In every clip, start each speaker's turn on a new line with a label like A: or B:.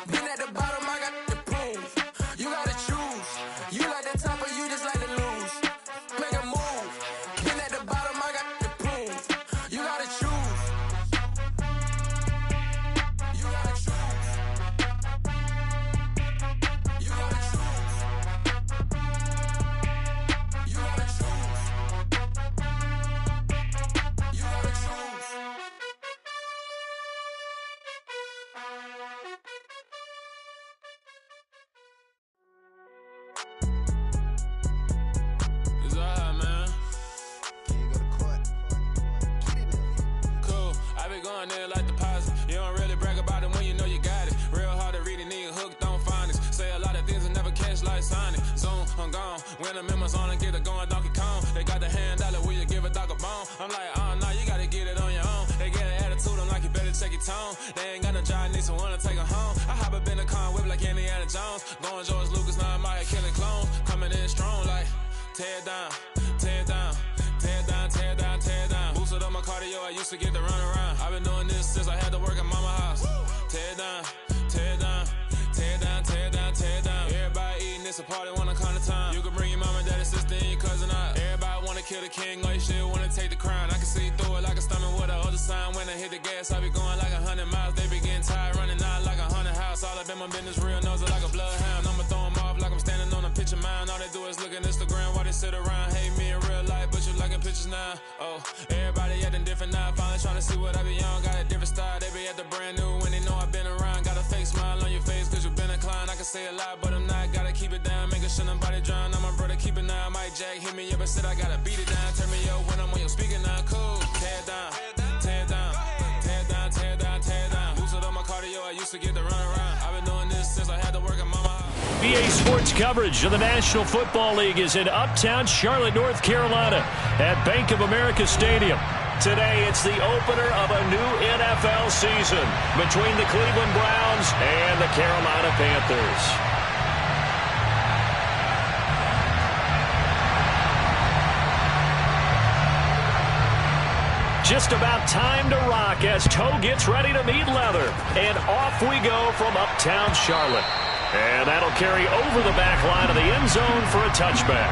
A: Been at the bottom, I got the proof. You gotta choose. You like the top or you just like to lose. Make a move. Been at the bottom, I got the proof. You gotta choose. You gotta choose. You gotta choose. You gotta choose. You gotta choose. It's alright, man.
B: Can you go to court? Get it now.
A: Cool, I be going there like deposit. You don't really brag about it when you know you got it. Real hard to read it, nigga hooked on phonics. Say a lot of things and never catch like Sonic. Zoom, I'm gone. When the members on and get it going, Donkey Kong. They got the hand dollar, will you give a dog a bone? I'm like, oh no, you gotta get it on your own. They get an attitude, I'm like, you better check your tone. They ain't got no job, need someone to take her home. I hop up in the car, whip like Indiana Jones. Going George Lucas, now I'm out here killing clones. Coming in strong like, tear it down, tear it down. Tear it down, tear it down, tear it down. Boosted up my cardio, I used to get to run around. I've been doing this since I had to work at mama house. Tear it down, tear it down, tear it down, tear it down, tear it down. Everybody eating, it's a party when I come to time. You can bring your mama, daddy, sister, and your cousin out. Everybody wanna kill the king, or you shit wanna take the crown. I can see through it like a stomach with a other sign. When I hit the gas, I be going like 100 miles. They be getting tired, running out like 100 house. All up in my business, real nose it like a bloodhound. I'ma throw 'em off like I'm standing on a picture mound. All they do is look at Instagram while they sit around. Hate me in real life, but you liking pictures now. Oh, everybody acting different now. Finally trying to see what I be on. Got a different style, they be at the brand new when they know I've been around. Got a fake smile on your face cause you been inclined. I can say a lot, but I'm not. Gotta keep it down, making sure nobody drown. I'm my brother, keep it now. Mike Jack hit me up and said I gotta beat it down. Turn me up when I'm on your speaker now. Cool, tear it down, tear it down, tear it down, tear it down, tear it down. Boosted up my cardio, I used to get to run around. I've been doing this since I had to work at mama house.
C: BA Sports coverage of the National Football League is in uptown Charlotte, North Carolina at Bank of America Stadium. Today, it's the opener of a new NFL season between the Cleveland Browns and the Carolina Panthers. Just about time to rock as toe gets ready to meet leather. And off we go from uptown Charlotte. And that'll carry over the back line of the end zone for a touchback.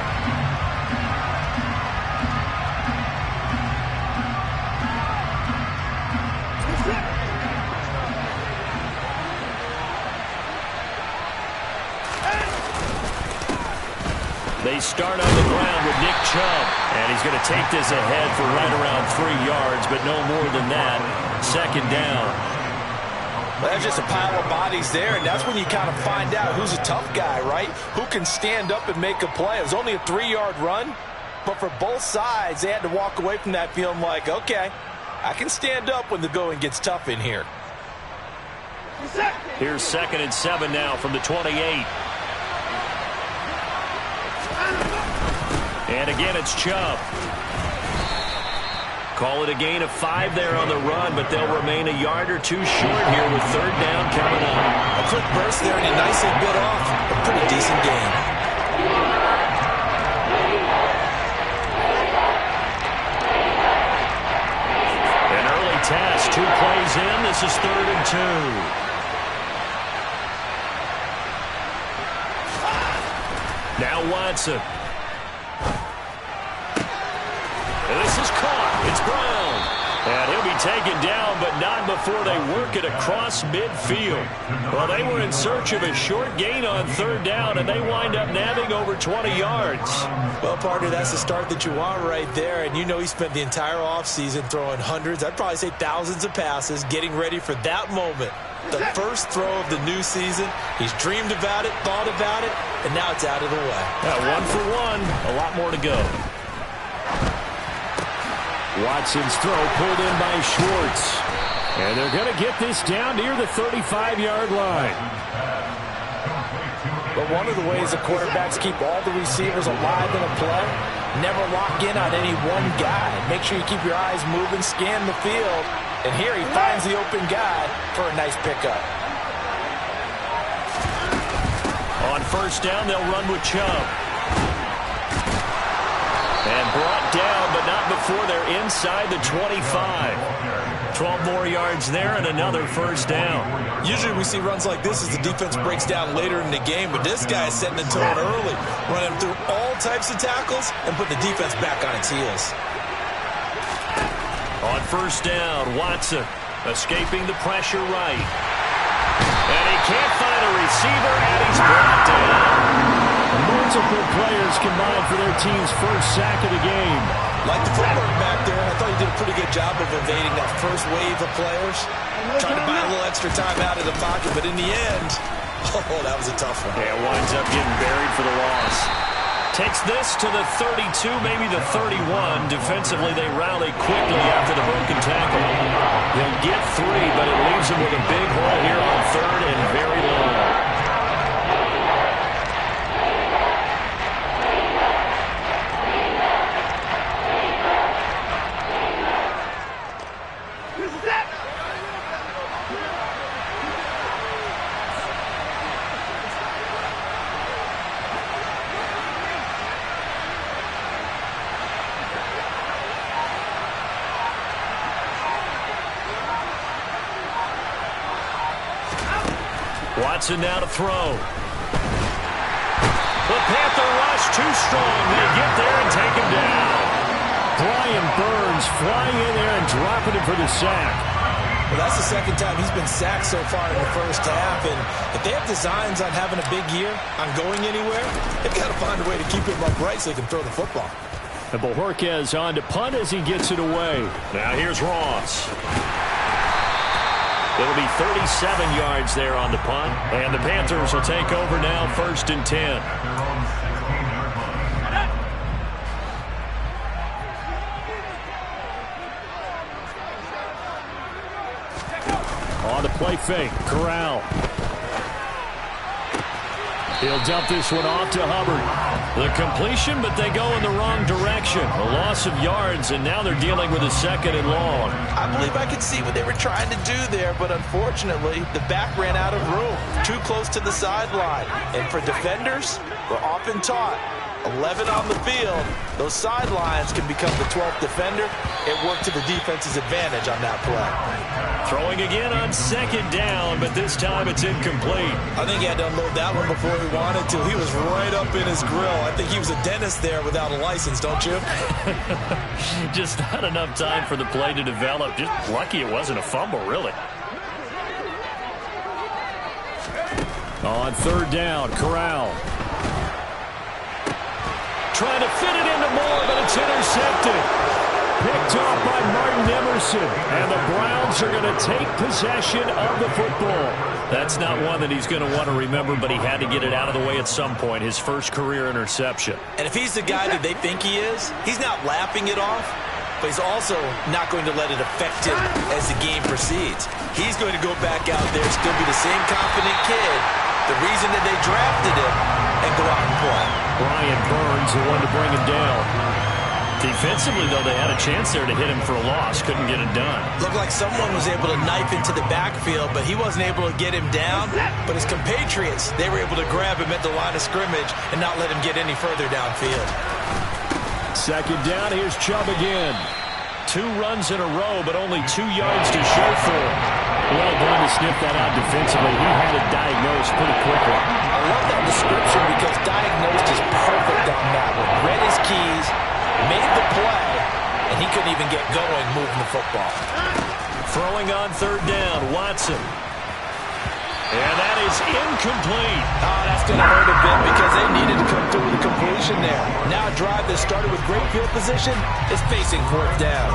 C: They start on the ground with Nick Chubb, and he's going to take this ahead for right around 3 yards, but no more than that. Second down.
D: Well, there's just a pile of bodies there, and that's when you kind of find out who's a tough guy, right? Who can stand up and make a play. It was only a 3-yard run, but for both sides, they had to walk away from that feeling like, okay, I can stand up when the going gets tough in here.
C: Here's 2nd and 7 now from the 28. And again, it's Chubb. Call it a gain of 5 there on the run, but they'll remain a yard or two short here with 3rd down coming up.
D: A quick burst there, and he nicely bit off a pretty decent gain.
C: An early test, 2 plays in. This is 3rd and 2. Now Watson. This is caught. It's Brown. And he'll be taken down, but not before they work it across midfield. Well, they were in search of a short gain on 3rd down, and they wind up nabbing over 20 yards.
D: Well, partner, that's the start that you want right there. And you know he spent the entire offseason throwing hundreds, I'd probably say thousands of passes, getting ready for that moment. The first throw of the new season. He's dreamed about it, thought about it, and now it's out of the way.
C: 1 for 1. A lot more to go. Watson's throw pulled in by Schwartz. And they're going to get this down near the 35-yard line.
D: But one of the ways the quarterbacks keep all the receivers alive in a play, never lock in on any one guy. Make sure you keep your eyes moving, scan the field. And here he finds the open guy for a nice pickup.
C: On 1st down, they'll run with Chubb. And brought down, but not before they're inside the 25. 12 more yards there and another first down.
D: Usually we see runs like this as the defense breaks down later in the game, but this guy is setting the tone early, running through all types of tackles and putting the defense back on its heels.
C: On first down, Watson escaping the pressure right. And he can't find a receiver, and he's brought down. Multiple players combined for their team's first sack of the game.
D: Like the footwork back there, I thought he did a pretty good job of evading that first wave of players. Trying to buy a little extra time out of the pocket, but in the end, oh, that was a tough one.
C: Yeah, winds up getting buried for the loss. Takes this to the 32, maybe the 31. Defensively, they rally quickly after the broken tackle. They'll get 3, but it leaves them with a big hole here on third and very long. Watson now to throw. The Panther rush too strong. They get there and take him down. Brian Burns flying in there and dropping him for the sack.
D: Well, that's the second time he's been sacked so far in the first half, and if they have designs on having a big year, on going anywhere, they've got to find a way to keep him upright so they can throw the football.
C: And Bojorquez on to punt as he gets it away. Now here's Ross. It'll be 37 yards there on the punt. And the Panthers will take over now, 1st and 10. On the play fake, Corral. He'll dump this one off to Hubbard. The completion, but they go in the wrong direction. A loss of yards, and now they're dealing with a 2nd and long.
D: I believe I could see what they were trying to do there, but unfortunately, the back ran out of room. Too close to the sideline. And for defenders, we're often taught, 11 on the field, those sidelines can become the 12th defender. It worked to the defense's advantage on that play.
C: Throwing again on 2nd down, but this time it's incomplete.
D: I think he had to unload that one before he wanted to. He was right up in his grill. I think he was a dentist there without a license, don't you?
C: Just not enough time for the play to develop. Just lucky it wasn't a fumble, really. On 3rd down, Corral. Trying to fit it into Moore, but it's intercepted. Picked off by Martin Emerson. And the Browns are going to take possession of the football. That's not one that he's going to want to remember, but he had to get it out of the way at some point. His first career interception.
D: And if he's the guy that they think he is, he's not laughing it off, but he's also not going to let it affect him as the game proceeds. He's going to go back out there, still be the same confident kid, the reason that they drafted him, and go out and play.
C: Brian Burns, the one to bring him down. Defensively, though, they had a chance there to hit him for a loss. Couldn't get it done.
D: Looked like someone was able to knife into the backfield, but he wasn't able to get him down. But his compatriots, they were able to grab him at the line of scrimmage and not let him get any further downfield.
C: 2nd down, here's Chubb again. 2 runs in a row, but only 2 yards to show for him. Well done to sniff that out defensively. He had it diagnosed pretty quickly.
D: I love that description because diagnosed is perfect on that one. Read his keys, made the play, and he couldn't even get going moving the football.
C: Throwing on 3rd down, Watson. And that is incomplete.
D: Oh, that's going to hurt a bit because they needed to come through with a completion there. Now a drive that started with great field position is facing 4th down.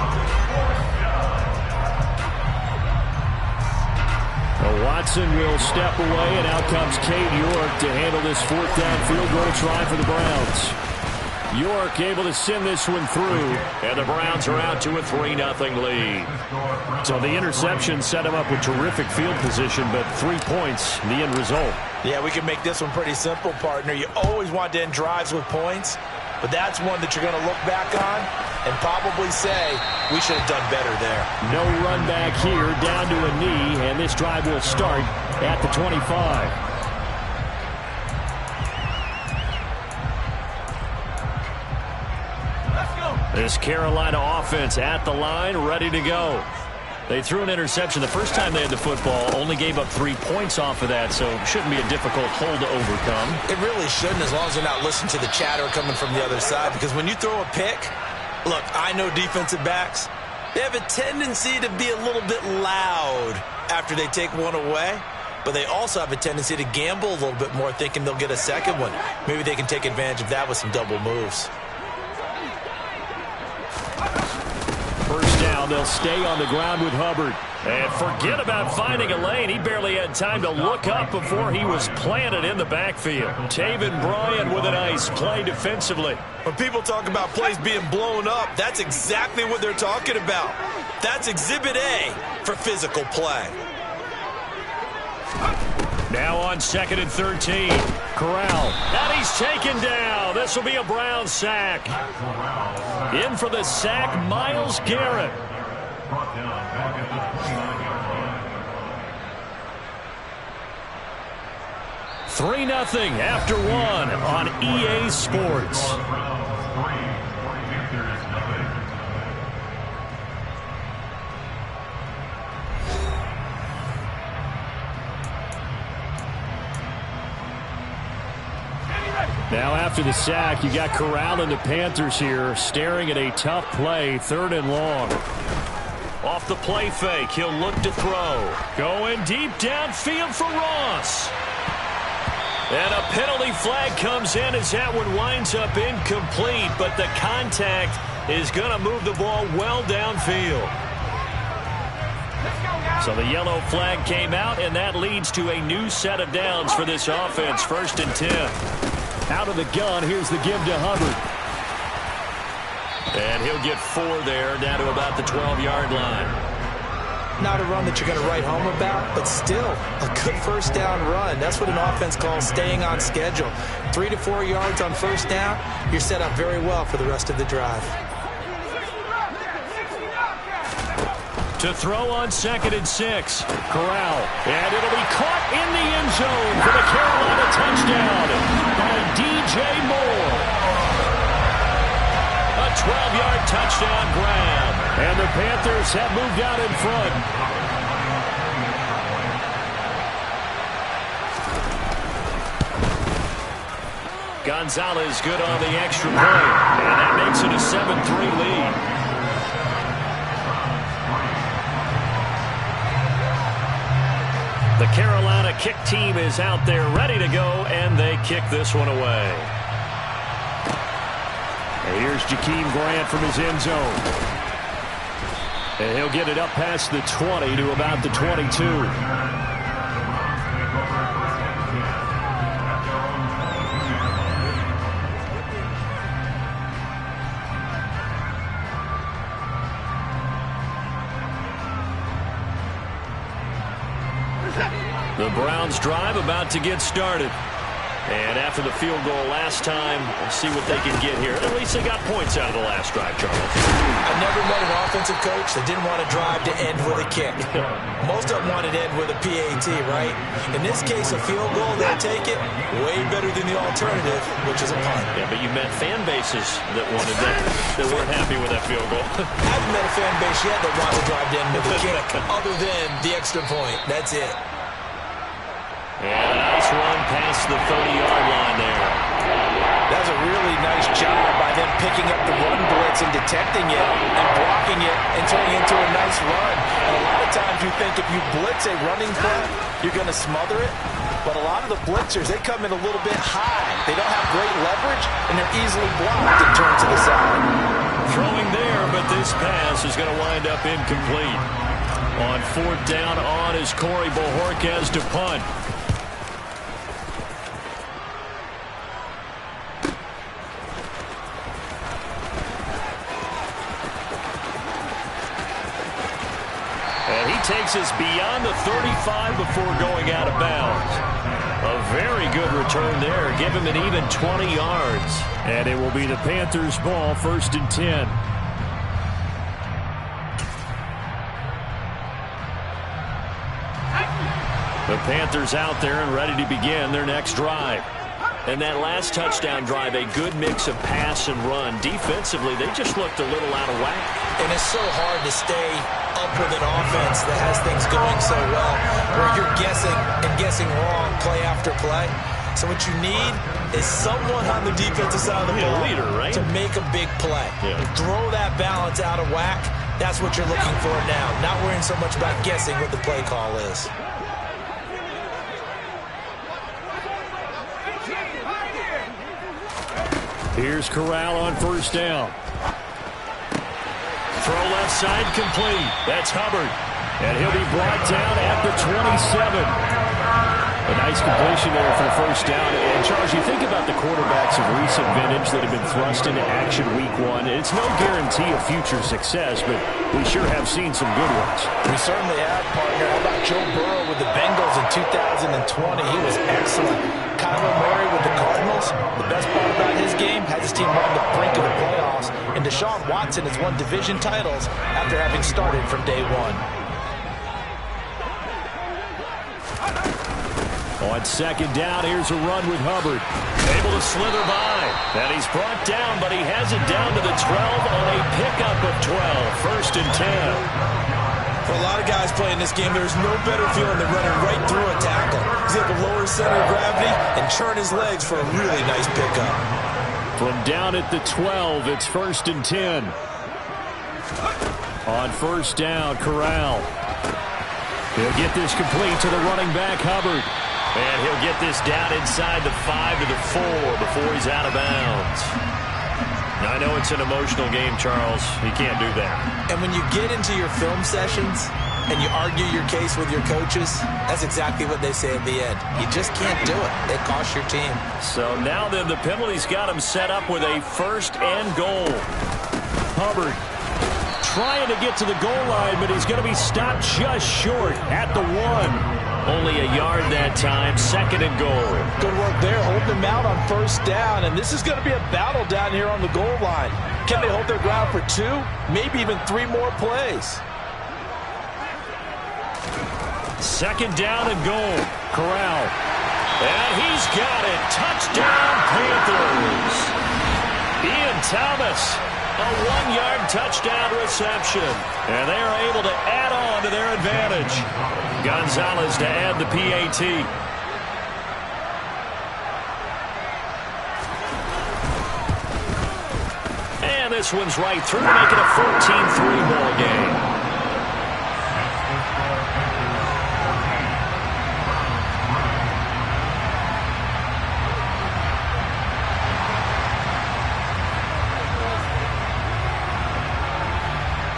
C: Watson will step away, and out comes Cade York to handle this 4th down field goal try for the Browns. York able to send this one through, and the Browns are out to a 3-0 lead. So the interception set him up with terrific field position, but 3 points, the end result.
D: Yeah, we can make this one pretty simple, partner. You always want to end drives with points, but that's one that you're going to look back on and probably say, we should have done better there.
C: No run back here, down to a knee, and this drive will start at the 25. This Carolina offense at the line, ready to go. They threw an interception the first time they had the football, only gave up 3 points off of that, so shouldn't be a difficult hole to overcome.
D: It really shouldn't, as long as they're not listening to the chatter coming from the other side, because when you throw a pick, look, I know defensive backs, they have a tendency to be a little bit loud after they take one away, but they also have a tendency to gamble a little bit more, thinking they'll get a second one. Maybe they can take advantage of that with some double moves.
C: First down, they'll stay on the ground with Hubbard. And forget about finding a lane. He barely had time to look up before he was planted in the backfield. Taven Bryan with a nice play defensively.
D: When people talk about plays being blown up, that's exactly what they're talking about. That's Exhibit A for physical play.
C: Now on 2nd and 13. Corral. And he's taken down. This will be a Brown sack. In for the sack, Myles Garrett. Three 0 after one on EA Sports. Now after the sack, you got Corral and the Panthers here staring at a tough play, 3rd and long. Off the play fake, he'll look to throw. Going deep downfield for Ross. And a penalty flag comes in as that one winds up incomplete, but the contact is going to move the ball well downfield. So the yellow flag came out, and that leads to a new set of downs for this offense, 1st and 10. Out of the gun, here's the give to Hubbard. And he'll get 4 there, down to about the 12-yard line.
D: Not a run that you're going to write home about, but still a good first down run. That's what an offense calls staying on schedule. 3 to 4 yards on first down, you're set up very well for the rest of the drive.
C: To throw on 2nd and 6. Corral. And it'll be caught in the end zone for the Carolina touchdown by DJ Moore. A 12-yard touchdown grab. And the Panthers have moved out in front. Gonzalez good on the extra point. And that makes it a 7-3 lead. The Carolina kick team is out there ready to go, and they kick this one away. And here's Jakeem Grant from his end zone. And he'll get it up past the 20 to about the 22. The Browns drive about to get started. And after the field goal last time, we'll see what they can get here. At least they got points out of the last drive, Charles.
D: I never met an offensive coach that didn't want to drive to end with a kick. Most of them wanted to end with a PAT, right? In this case, a field goal, they'll take it way better than the alternative, which is a punt.
C: Yeah, but you met fan bases that wanted that, that weren't happy with that field goal.
D: I haven't met a fan base yet that wants to drive to end with a kick, other than the extra point. That's it.
C: And a nice run past the 30-yard line there.
D: That was a really nice job by them picking up the run blitz and detecting it and blocking it and turning it into a nice run. And a lot of times you think if you blitz a running play, you're going to smother it. But a lot of the blitzers, they come in a little bit high. They don't have great leverage, and they're easily blocked and turned to the side.
C: Throwing there, but this pass is going to wind up incomplete. On 4th down on is Corey Bojorquez to punt. And he takes us beyond the 35 before going out of bounds. A very good return there. Give him an even 20 yards. And it will be the Panthers' ball, 1st and 10. The Panthers out there and ready to begin their next drive. And that last touchdown drive, a good mix of pass and run. Defensively, they just looked a little out of whack.
D: And it's so hard to stay up with an offense that has things going so well, where you're guessing and guessing wrong play after play. So what you need is someone on the defensive side of the ball
C: leader, right?
D: to make a big play.
C: Yeah.
D: Throw that balance out of whack. That's what you're looking for now. Not worrying so much about guessing what the play call is.
C: Here's Corral on first down. Throw left side complete. That's Hubbard. And he'll be brought down at the 27. A nice completion there for the first down. And, Charles, you think about the quarterbacks of recent vintage that have been thrust into action week one. It's no guarantee of future success, but we sure have seen some good ones.
D: We certainly have, partner. How about Joe Burrow with the Bengals in 2020? He was excellent. Kyler Murray with the Cardinals. The best part about his game has his team on the brink of the playoffs. And Deshaun Watson has won division titles after having started from day one.
C: On second down, here's a run with Hubbard. Able to slither by. And he's brought down, but he has it down to the 12 on a pickup of 12. First and 10.
D: For a lot of guys playing this game, there's no better feeling than running right through a tackle. He's able to lower his center of gravity and churn his legs for a really nice pickup.
C: From down at the 12, it's first and 10. On first down, Corral. He'll get this complete to the running back, Hubbard. And he'll get this down inside the 5 to the 4 before he's out of bounds. Now, I know it's an emotional game, Charles. You can't do that.
D: And when you get into your film sessions and you argue your case with your coaches, that's exactly what they say at the end. You just can't do it. It costs your team.
C: So now then, the penalty's got him set up with a first and goal. Hubbard trying to get to the goal line, but he's going to be stopped just short at the 1. Only a yard that time, second and goal.
D: Good work there, holding them out on first down, and this is going to be a battle down here on the goal line. Can they hold their ground for 2, maybe even 3 more plays?
C: Second down and goal. Corral. And he's got it. Touchdown, Panthers. Ian Thomas, a 1-yard touchdown reception. And they are able to add on to their advantage. Gonzalez to add the PAT. And this one's right through, making a 14-3 ball game.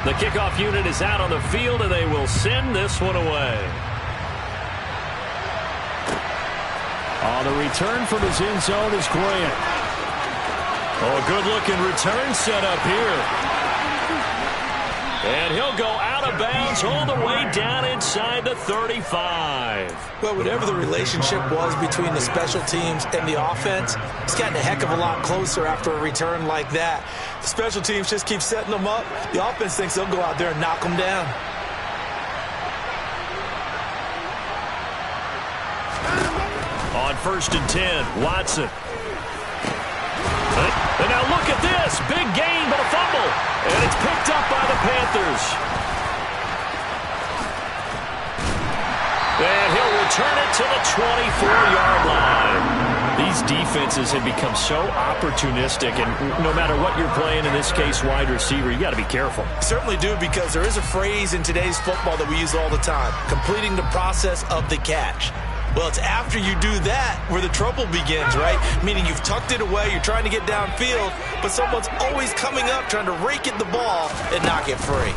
C: The kickoff unit is out on the field, and they will send this one away. On the return from his end zone is Grant. Oh, good-looking return set up here. And he'll go out of bounds all the way down inside the 35.
D: Well, whatever the relationship was between the special teams and the offense, it's gotten a heck of a lot closer after a return like that. The special teams just keep setting them up. The offense thinks they'll go out there and knock them down.
C: On first and 10, Watson. And now look at this. Big gain, but a fumble. And it's picked up by the Panthers. And he'll return it to the 24-yard line. These defenses have become so opportunistic, and no matter what you're playing, in this case, wide receiver, you got to be careful.
D: Certainly do, because there is a phrase in today's football that we use all the time, completing the process of the catch. Well, it's after you do that where the trouble begins, right? Meaning you've tucked it away, you're trying to get downfield, but someone's always coming up trying to rake at the ball and knock it free.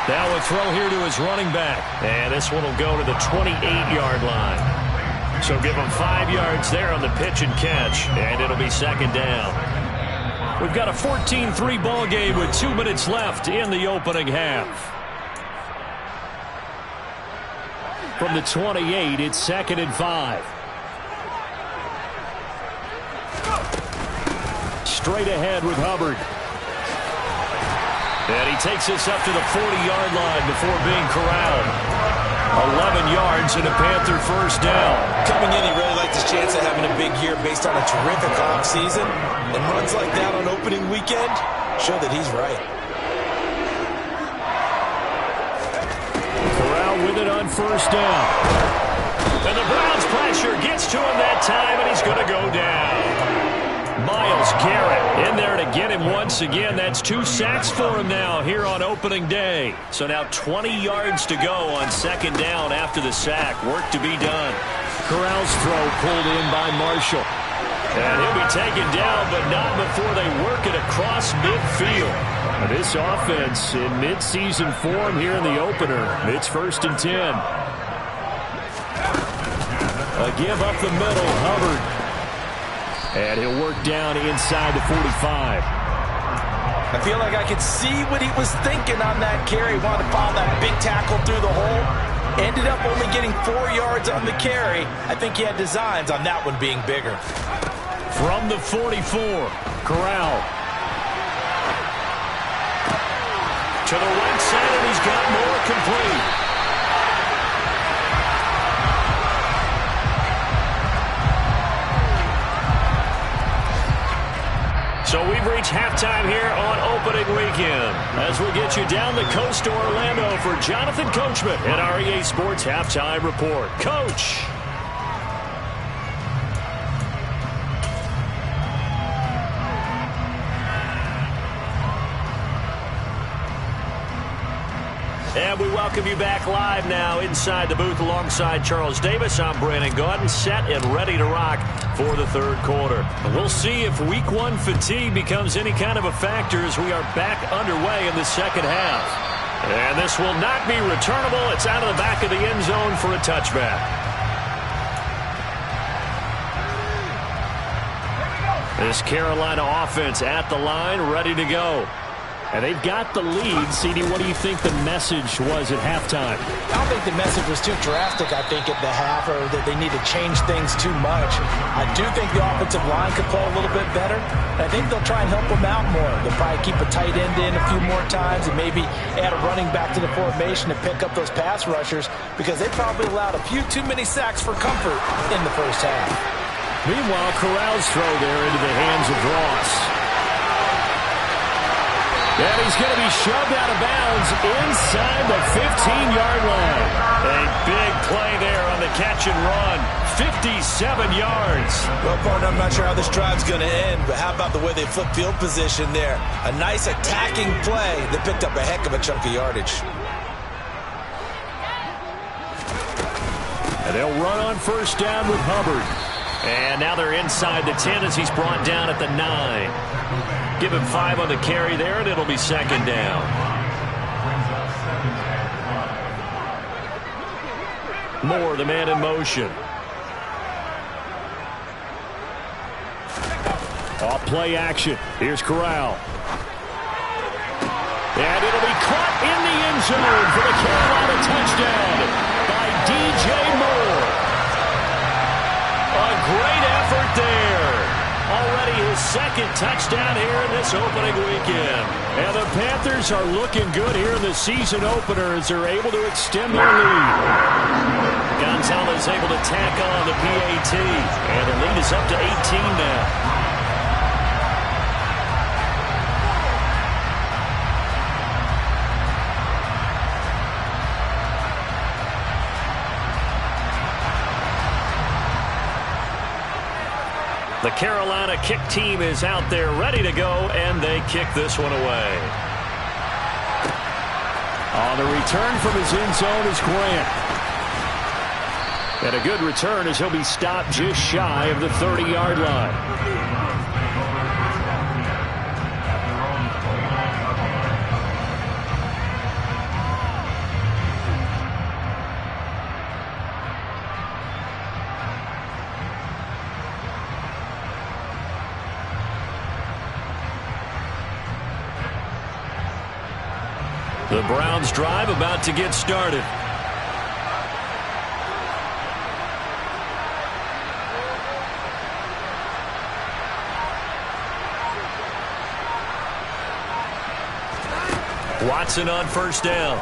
C: Now a throw here to his running back. And this one will go to the 28-yard line. So give him 5 yards there on the pitch and catch, and it'll be second down. We've got a 14-3 ball game with 2 minutes left in the opening half. From the 28, it's second and 5. Straight ahead with Hubbard. And he takes this up to the 40-yard line before being corralled. 11 yards and a Panther first down.
D: Coming in, he really liked his chance of having a big year based on a terrific offseason. And runs like that on opening weekend show that he's right.
C: Corral with it on first down. And the Browns pressure gets to him that time, and he's going to go down. Myles Garrett in there to get him once again. That's 2 sacks for him now here on opening day. So now 20 yards to go on second down after the sack. Work to be done. Corral's throw pulled in by Marshall. And he'll be taken down, but not before they work it across midfield. This offense in midseason form here in the opener. It's 1st and 10. A give up the middle, Hubbard. And he'll work down inside the 45.
D: I feel like I could see what he was thinking on that carry. Wanted to pile that big tackle through the hole. Ended up only getting 4 yards on the carry. I think he had designs on that one being bigger.
C: From the 44, Corral. To the right side, and he's got more complete. So we've reached halftime here on opening weekend as we get you down the coast to Orlando for Jonathan Coachman at our EA Sports Halftime Report. Coach. And we welcome you back live now inside the booth alongside Charles Davis. I'm Brandon Gaudin, set and ready to rock for the third quarter. And we'll see if week 1 fatigue becomes any kind of a factor as we are back underway in the second half. And this will not be returnable. It's out of the back of the end zone for a touchback. This Carolina offense at the line, ready to go. And they've got the lead. CD, what do you think the message was at halftime?
D: I don't think the message was too drastic, I think, at the half, or that they need to change things too much. I do think the offensive line could play a little bit better. I think they'll try and help them out more. They'll probably keep a tight end in a few more times and maybe add a running back to the formation to pick up those pass rushers because they probably allowed a few too many sacks for comfort in the first half.
C: Meanwhile, Corral's throw there into the hands of Ross. And he's going to be shoved out of bounds inside the 15-yard line. A big play there on the catch and run. 57 yards.
D: Well, partner, I'm not sure how this drive's going to end, but how about the way they flip field position there? A nice attacking play that picked up a heck of a chunk of yardage.
C: And they'll run on first down with Hubbard. And now they're inside the 10 as he's brought down at the 9. Give him 5 on the carry there, and it'll be second down. Moore, the man in motion. Off play action. Here's Corral. And it'll be caught in the end zone for the Carolina touchdown by DJ Moore. A great effort there. Already his second touchdown here in this opening weekend. And the Panthers are looking good here in the season opener as they're able to extend their lead. Gonzalez able to tack on the PAT. And the lead is up to 18 now. The Carolina kick team is out there ready to go, and they kick this one away. On the return from his end zone is Grant. And a good return as he'll be stopped just shy of the 30-yard line. The Browns drive about to get started. Watson on first down.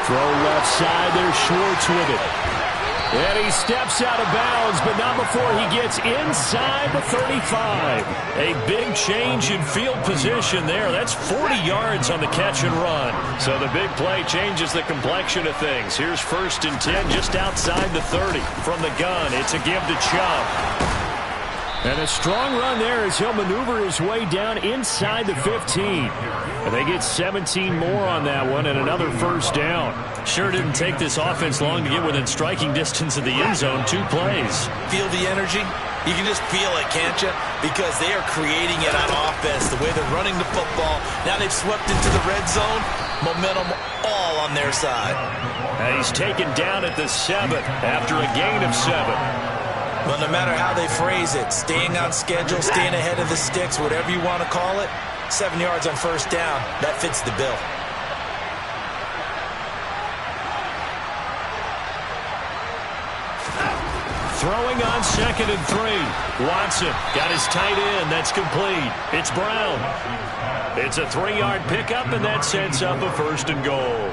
C: Throw left side. There's Schwartz with it. And he steps out of bounds, but not before he gets inside the 35. A big change in field position there. That's 40 yards on the catch and run. So the big play changes the complexion of things. Here's 1st and 10 just outside the 30. From the gun, it's a give to Chubb. And a strong run there as he'll maneuver his way down inside the 15. And they get 17 more on that one and another 1st down. Sure didn't take this offense long to get within striking distance of the end zone. 2 plays.
D: Feel the energy? You can just feel it, can't you? Because they are creating it on offense, the way they're running the football. Now they've swept into the red zone. Momentum all on their side.
C: And he's taken down at the 7 after a gain of 7.
D: Well, no matter how they phrase it, staying on schedule, staying ahead of the sticks, whatever you want to call it, 7 yards on 1st down, that fits the bill.
C: Throwing on 2nd and 3. Watson got his tight end. That's complete. It's Brown. It's a 3-yard pickup, and that sets up a 1st and goal.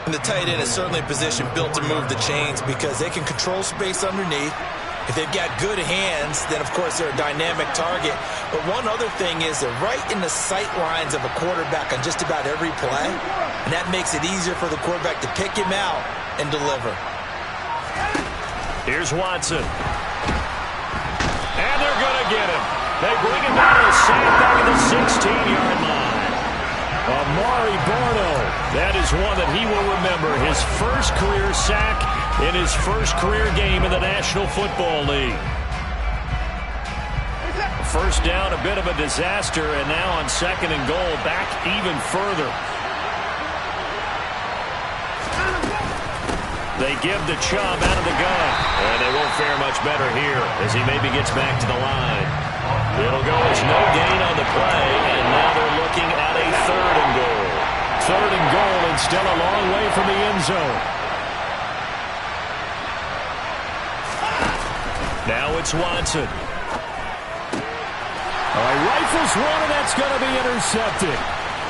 D: And the tight end is certainly a position built to move the chains because they can control space underneath. If they've got good hands, then, of course, they're a dynamic target. But one other thing is they're right in the sight lines of a quarterback on just about every play, and that makes it easier for the quarterback to pick him out and deliver.
C: Here's Watson. And they're going to get him. They bring him down to a sack back at the 16-yard line. Amari Barno. That is one that he will remember. His first career sack in his first career game in the National Football League. 1st down, a bit of a disaster, and now on 2nd and goal, back even further. They give the Chubb out of the gun, and they won't fare much better here as he maybe gets back to the line. It'll go as no gain on the play, and now they're looking at a 3rd and goal. 3rd and goal, and still a long way from the end zone. Now it's Watson. All right, rifles one, and that's going to be intercepted.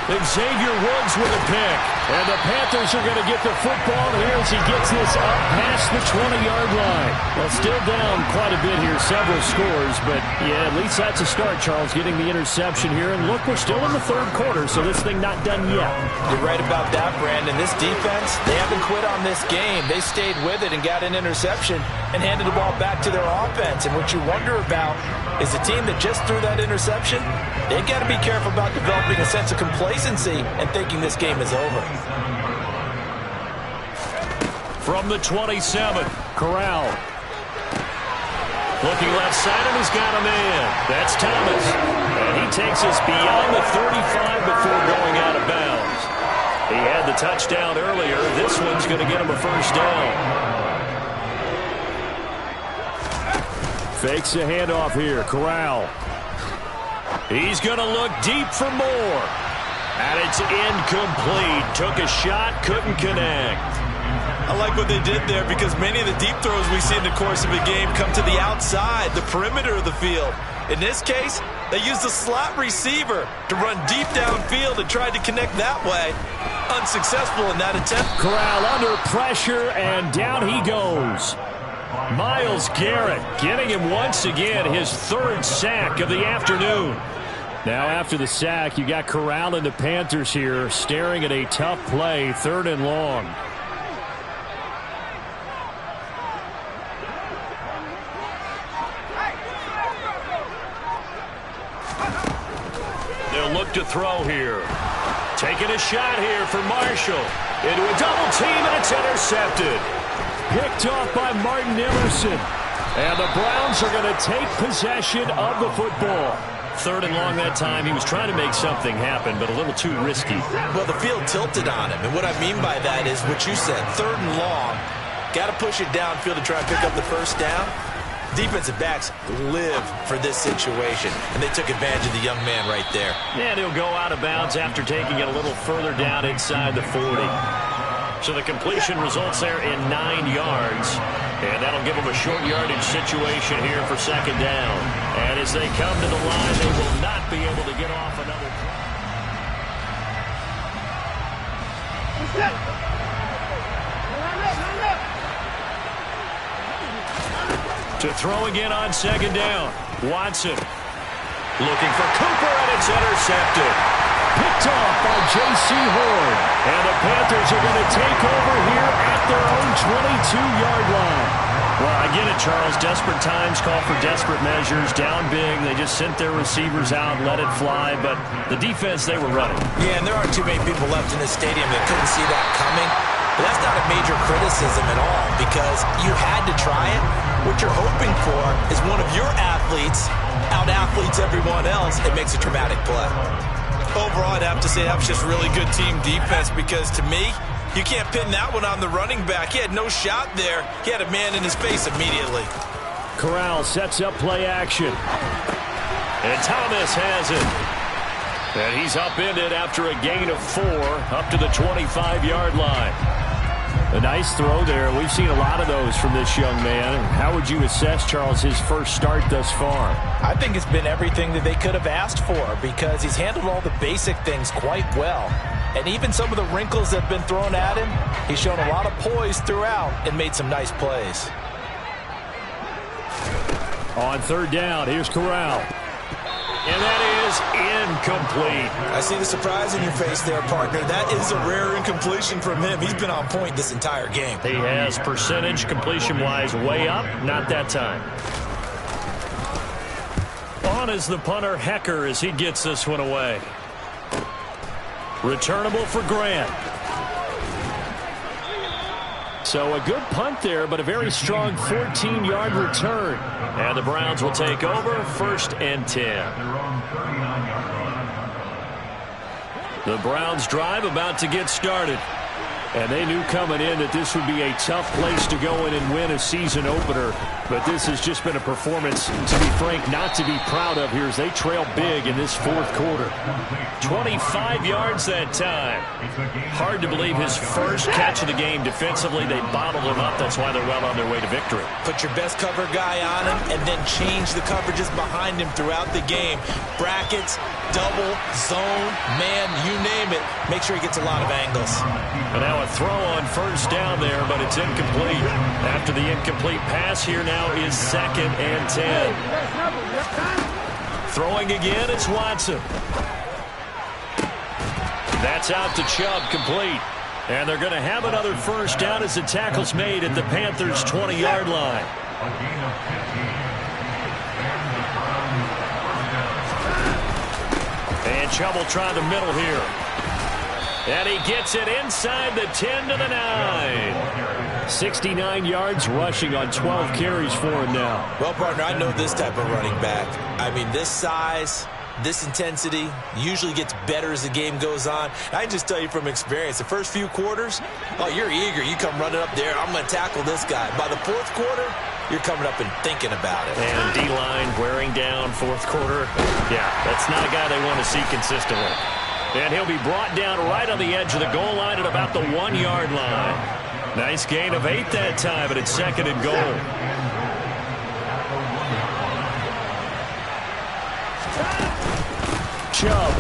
C: Xavier Woods with a pick. And the Panthers are going to get the football here as he gets this up past the 20-yard line. Well, still down quite a bit here, several scores. But, yeah, at least that's a start, Charles, getting the interception here. And look, we're still in the 3rd quarter, so this thing not done yet.
D: You're right about that, Brandon. This defense, they haven't quit on this game. They stayed with it and got an interception and handed the ball back to their offense. And what you wonder about is the team that just threw that interception, they've got to be careful about developing a sense of complacency and thinking this game is over.
C: From the 27, Corral. Looking left side, and he's got him in. That's Thomas. And he takes us beyond the 35 before going out of bounds. He had the touchdown earlier. This one's going to get him a 1st down. Fakes the handoff here. Corral. He's going to look deep for more. And it's incomplete. Took a shot, couldn't connect.
D: I like what they did there because many of the deep throws we see in the course of a game come to the outside, the perimeter of the field. In this case, they used the slot receiver to run deep downfield and tried to connect that way. Unsuccessful in that attempt.
C: Corral under pressure, and down he goes. Myles Garrett getting him once again his 3rd sack of the afternoon. Now after the sack, you got Corral and the Panthers here staring at a tough play, 3rd and long. They'll look to throw here. Taking a shot here for Marshall. Into a double team, and it's intercepted. Picked off by Martin Emerson. And the Browns are going to take possession of the football. 3rd and long that time. He was trying to make something happen, but a little too risky.
D: Well, the field tilted on him, and what I mean by that is what you said. 3rd and long. Got to push it downfield to try and pick up the 1st down. Defensive backs live for this situation, and they took advantage of the young man right there.
C: And he'll go out of bounds after taking it a little further down inside the 40. So the completion results there in 9 yards. And that'll give them a short yardage situation here for 2nd down. And as they come to the line, they will not be able to get off another play. To throw again on second down. Watson looking for Cooper, and it's intercepted. Picked off by J.C. Horn. And the Panthers are going to take over here at their own 22-yard line. Well, I get it, Charles. Desperate times call for desperate measures. Down big. They just sent their receivers out, let it fly. But the defense, they were running.
D: Yeah, and there aren't too many people left in this stadium that couldn't see that coming. But that's not a major criticism at all because you had to try it. What you're hoping for is one of your athletes out-athletes everyone else and makes a dramatic play. Overall, I'd have to say that was just really good team defense because to me, you can't pin that one on the running back. He had no shot there. He had a man in his face immediately.
C: Corral sets up play action. And Thomas has it. And he's upended after a gain of 4 up to the 25-yard line. A nice throw there. We've seen a lot of those from this young man. How would you assess, Charles, his first start thus far?
D: I think it's been everything that they could have asked for because he's handled all the basic things quite well. And even some of the wrinkles that have been thrown at him, he's shown a lot of poise throughout and made some nice plays.
C: On third down, here's Corral. And that is incomplete.
D: I see the surprise in your face there, partner. That is a rare incompletion from him. He's been on point this entire game.
C: He has percentage completion-wise way up. Not that time. On is the punter, Hecker, as he gets this one away. Returnable for Grant. So a good punt there, but a very strong 14-yard return. And the Browns will take over, 1st and 10. The Browns drive about to get started. And they knew coming in that this would be a tough place to go in and win a season opener. But this has just been a performance, to be frank, not to be proud of here as they trail big in this 4th quarter. 25 yards that time. Hard to believe his first catch of the game defensively. They bottled him up. That's why they're well on their way to victory.
D: Put your best cover guy on him and then change the coverages behind him throughout the game. Brackets, double, zone, man, you name it. Make sure he gets a lot of angles.
C: And now a throw on first down there, but it's incomplete. After the incomplete pass, here now is 2nd and 10. Throwing again, it's Watson. That's out to Chubb, complete. And they're going to have another first down as the tackle's made at the Panthers' 20-yard line. And Chubb will try the middle here. And he gets it inside the 10 to the 9. 69 yards rushing on 12 carries for him now.
D: Well, partner, I know this type of running back. I mean, this size, this intensity usually gets better as the game goes on. I can just tell you from experience, the first few quarters, oh, you're eager. You come running up there, I'm going to tackle this guy. By the 4th quarter, you're coming up and thinking about it.
C: And D-line wearing down 4th quarter. Yeah, that's not a guy they want to see consistently. And he'll be brought down right on the edge of the goal line at about the 1-yard line. Nice gain of 8 that time, but it's 2nd and goal. Chubb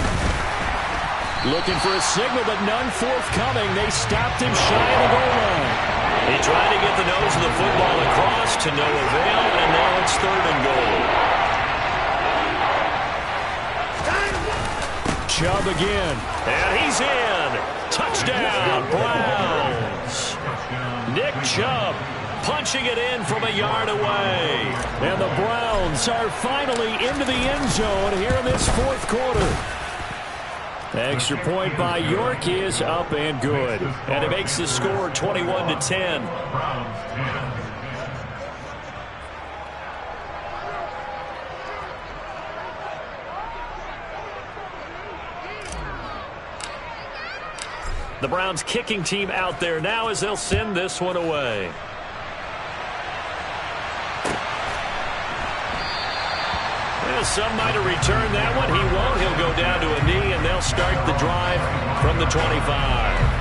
C: looking for a signal, but none forthcoming. They stopped him shy of the goal line. He tried to get the nose of the football across to no avail, and now it's 3rd and goal. Chubb again, and he's in. Touchdown, Browns. Nick Chubb punching it in from a yard away. And the Browns are finally into the end zone here in this 4th quarter. Extra point by York is up and good. And it makes the score 21-10. The Browns kicking team out there now as they'll send this one away. Well, some might have returned that one. He won't. He'll go down to a knee, and they'll start the drive from the 25.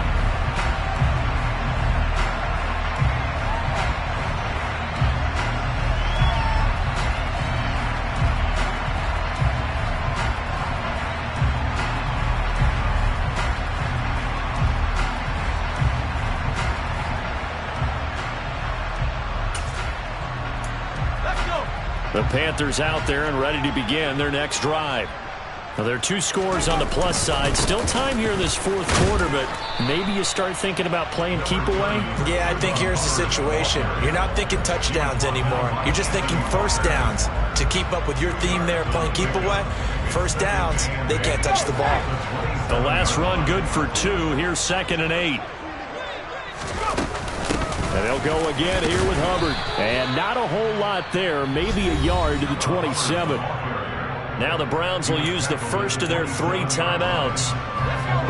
C: The Panthers out there and ready to begin their next drive. Now, there are 2 scores on the plus side. Still time here in this fourth quarter, but maybe you start thinking about playing keep away?
D: Yeah, I think here's the situation. You're not thinking touchdowns anymore. You're just thinking first downs. To keep up with your theme there, playing keep away, first downs, they can't touch the ball.
C: The last run good for 2. Here's 2nd and 8. And they'll go again here with Hubbard. And not a whole lot there. Maybe a yard to the 27. Now the Browns will use the first of their 3 timeouts.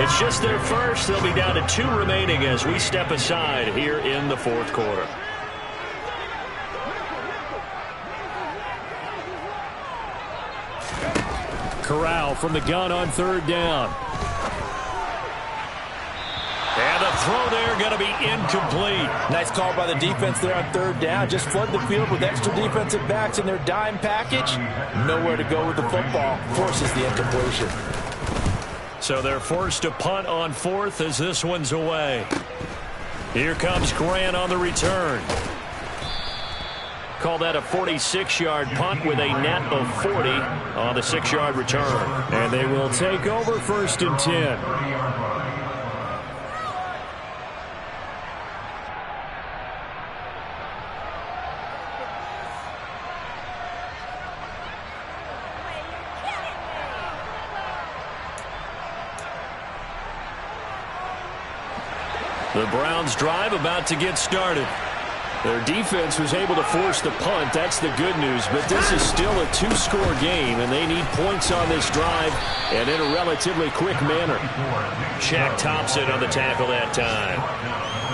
C: It's just their first. They'll be down to 2 remaining as we step aside here in the fourth quarter. Corral from the gun on 3rd down. And the throw there going to be incomplete.
D: Nice call by the defense there on 3rd down. Just flood the field with extra defensive backs in their dime package. Nowhere to go with the football. Forces the incompletion.
C: So they're forced to punt on 4th as this one's away. Here comes Grant on the return. Call that a 46-yard punt with a net of 40 on the 6-yard return. And they will take over 1st and 10. The Browns drive about to get started. Their defense was able to force the punt. That's the good news. But this is still a 2-score game, and they need points on this drive and in a relatively quick manner. Shaq Thompson on the tackle that time.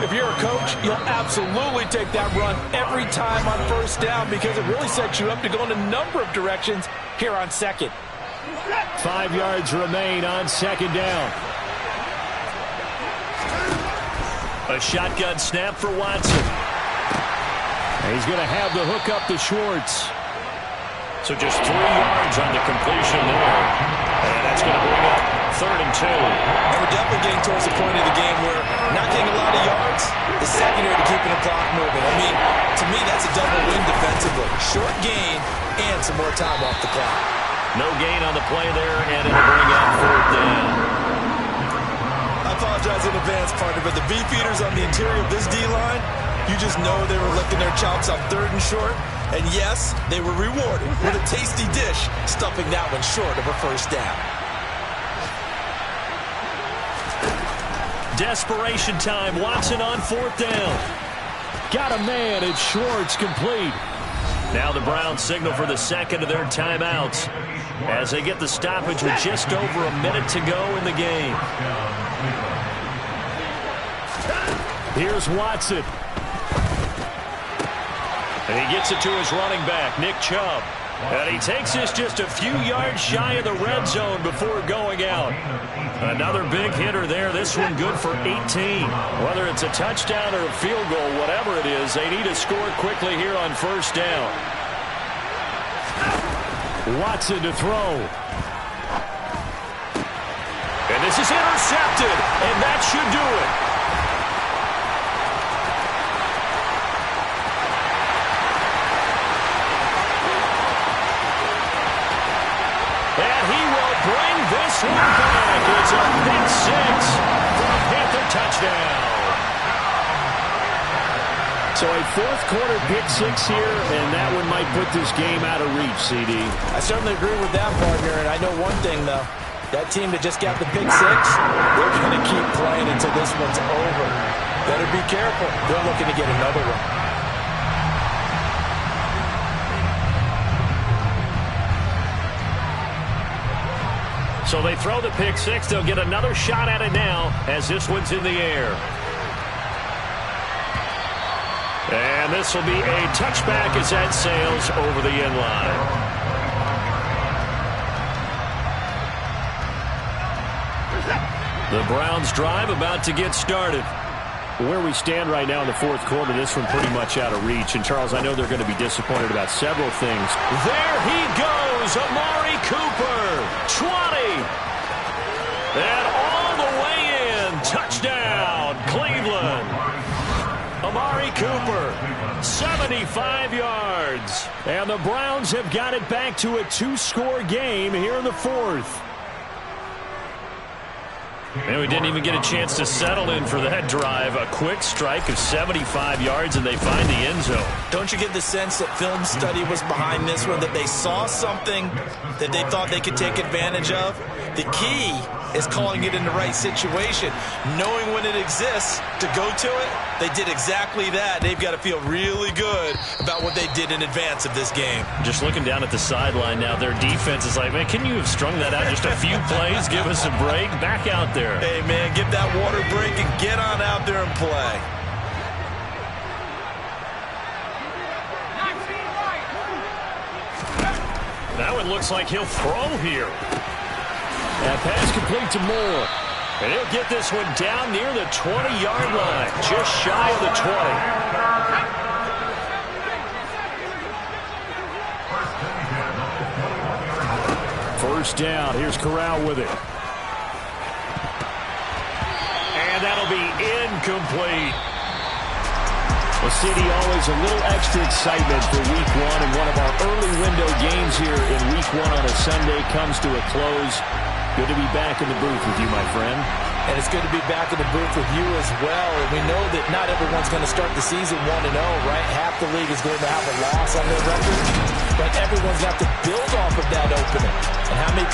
D: If you're a coach, you'll absolutely take that run every time on 1st down because it really sets you up to go in a number of directions here on 2nd.
C: 5 yards remain on 2nd down. A shotgun snap for Watson. And he's going to have the hook up to Schwartz. So just 3 yards on the completion there. And that's going to bring up 3rd and 2.
D: And we're definitely getting towards the point of the game where not getting a lot of yards is secondary to keeping the clock moving. I mean, to me, that's a double win defensively. Short gain and some more time off the clock.
C: No gain on the play there, and it'll bring up 4th down.
D: I apologize in advance, partner, but the beefeaters on the interior of this D-line, you just know they were licking their chops on 3rd and short. And yes, they were rewarded with a tasty dish, stuffing that one short of a 1st down.
C: Desperation time. Watson on 4th down. Got a man. It's Schwartz, complete. Now the Browns signal for the 2nd of their timeouts as they get the stoppage with just over a minute to go in the game. Here's Watson. And he gets it to his running back, Nick Chubb. And he takes this just a few yards shy of the red zone before going out. Another big hitter there. This one good for 18. Whether it's a touchdown or a field goal, whatever it is, they need to score quickly here on 1st down. Watson to throw. And this is intercepted. And that should do it. Bring this one back. It's a pick 6 for a Panther touchdown. So a 4th quarter pick 6 here, and that one might put this game out of reach, CD.
D: I certainly agree with that, partner, and I know one thing, though. That team that just got the pick 6, they're going to keep playing until this one's over. Better be careful. They're looking to get another one.
C: So they throw the pick 6. They'll get another shot at it now as this one's in the air. And this will be a touchback as that sails over the end line. The Browns drive about to get started. Where we stand right now in the 4th quarter, this one pretty much out of reach. And, Charles, I know they're going to be disappointed about several things. There he goes, Amari Cooper, 20. And all the way in, touchdown, Cleveland. Amari Cooper, 75 yards. And the Browns have got it back to a 2-score game here in the fourth. And we didn't even get a chance to settle in for that drive. A quick strike of 75 yards, and they find the end zone.
D: Don't you get the sense that film study was behind this one, that they saw something that they thought they could take advantage of? The key is calling it in the right situation, knowing when it exists to go to it. They did exactly that. They've got to feel really good about what they did in advance of this game.
C: Just looking down at the sideline now, their defense is like, man, can you have strung that out just a few plays? Give us a break. Back out there.
D: Hey, man, give that water break and get on out there and play.
C: That one looks like he'll throw here. That pass complete to Moore. And he'll get this one down near the 20-yard line, just shy of the 20. First down. Here's Corral with it. And that'll be incomplete. Well, City, always a little extra excitement for Week 1, and one of our early window games here in Week 1 on a Sunday comes to a close. Good to be back in the booth with you, my friend.
D: And it's good to be back in the booth with you as well. And we know that not everyone's going to start the season 1-0, right? Half the league is going to have a loss on their record. But everyone's got to build off of that opening. And how many